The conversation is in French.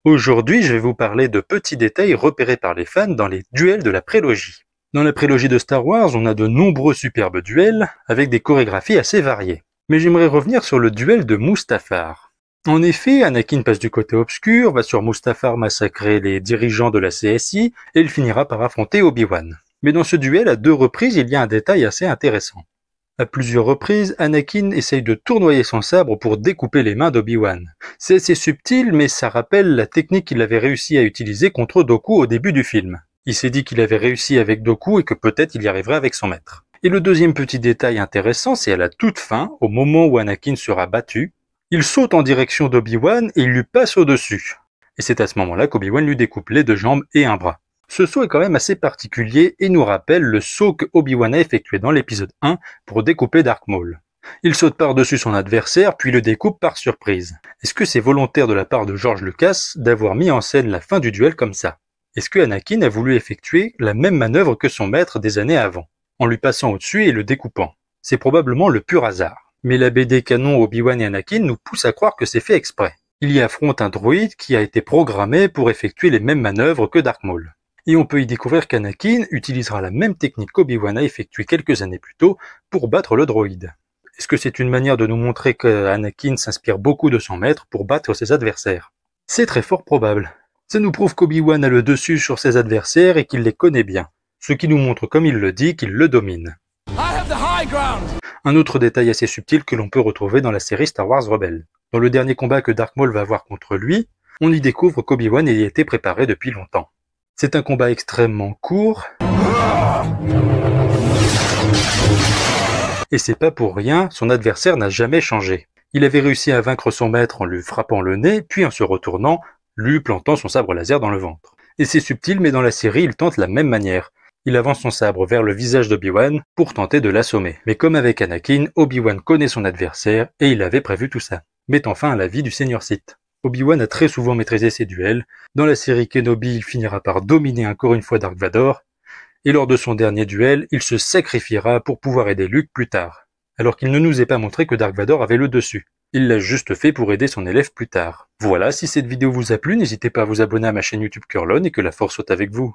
Aujourd'hui, je vais vous parler de petits détails repérés par les fans dans les duels de la prélogie. Dans la prélogie de Star Wars, on a de nombreux superbes duels, avec des chorégraphies assez variées. Mais j'aimerais revenir sur le duel de Mustafar. En effet, Anakin passe du côté obscur, va sur Mustafar massacrer les dirigeants de la CSI, et il finira par affronter Obi-Wan. Mais dans ce duel, à 2 reprises, il y a un détail assez intéressant. À plusieurs reprises, Anakin essaye de tournoyer son sabre pour découper les mains d'Obi-Wan. C'est assez subtil, mais ça rappelle la technique qu'il avait réussi à utiliser contre Dooku au début du film. Il s'est dit qu'il avait réussi avec Dooku et que peut-être il y arriverait avec son maître. Et le deuxième petit détail intéressant, c'est à la toute fin, au moment où Anakin sera battu, il saute en direction d'Obi-Wan et il lui passe au-dessus. Et c'est à ce moment-là qu'Obi-Wan lui découpe les 2 jambes et un bras. Ce saut est quand même assez particulier et nous rappelle le saut que Obi-Wan a effectué dans l'épisode 1 pour découper Darth Maul. Il saute par-dessus son adversaire puis le découpe par surprise. Est-ce que c'est volontaire de la part de George Lucas d'avoir mis en scène la fin du duel comme ça? Est-ce que Anakin a voulu effectuer la même manœuvre que son maître des années avant, en lui passant au-dessus et le découpant? C'est probablement le pur hasard. Mais la BD canon Obi-Wan et Anakin nous pousse à croire que c'est fait exprès. Il y affronte un droïde qui a été programmé pour effectuer les mêmes manœuvres que Darth Maul. Et on peut y découvrir qu'Anakin utilisera la même technique qu'Obi-Wan a effectuée quelques années plus tôt pour battre le droïde. Est-ce que c'est une manière de nous montrer qu'Anakin s'inspire beaucoup de son maître pour battre ses adversaires? C'est très fort probable. Ça nous prouve qu'Obi-Wan a le dessus sur ses adversaires et qu'il les connaît bien, ce qui nous montre, comme il le dit, qu'il le domine. Un autre détail assez subtil que l'on peut retrouver dans la série Star Wars Rebels. Dans le dernier combat que Darth Maul va avoir contre lui, on y découvre qu'Obi-Wan y était préparé depuis longtemps. C'est un combat extrêmement court, et c'est pas pour rien, son adversaire n'a jamais changé. Il avait réussi à vaincre son maître en lui frappant le nez, puis en se retournant, lui plantant son sabre laser dans le ventre. Et c'est subtil, mais dans la série, il tente la même manière. Il avance son sabre vers le visage d'Obi-Wan pour tenter de l'assommer. Mais comme avec Anakin, Obi-Wan connaît son adversaire, et il avait prévu tout ça, mettant fin à la vie du Seigneur Sith. Obi-Wan a très souvent maîtrisé ses duels. Dans la série Kenobi, il finira par dominer encore une fois Dark Vador. Et lors de son dernier duel, il se sacrifiera pour pouvoir aider Luke plus tard. Alors qu'il ne nous est pas montré que Dark Vador avait le dessus. Il l'a juste fait pour aider son élève plus tard. Voilà, si cette vidéo vous a plu, n'hésitez pas à vous abonner à ma chaîne YouTube Curlon et que la force soit avec vous.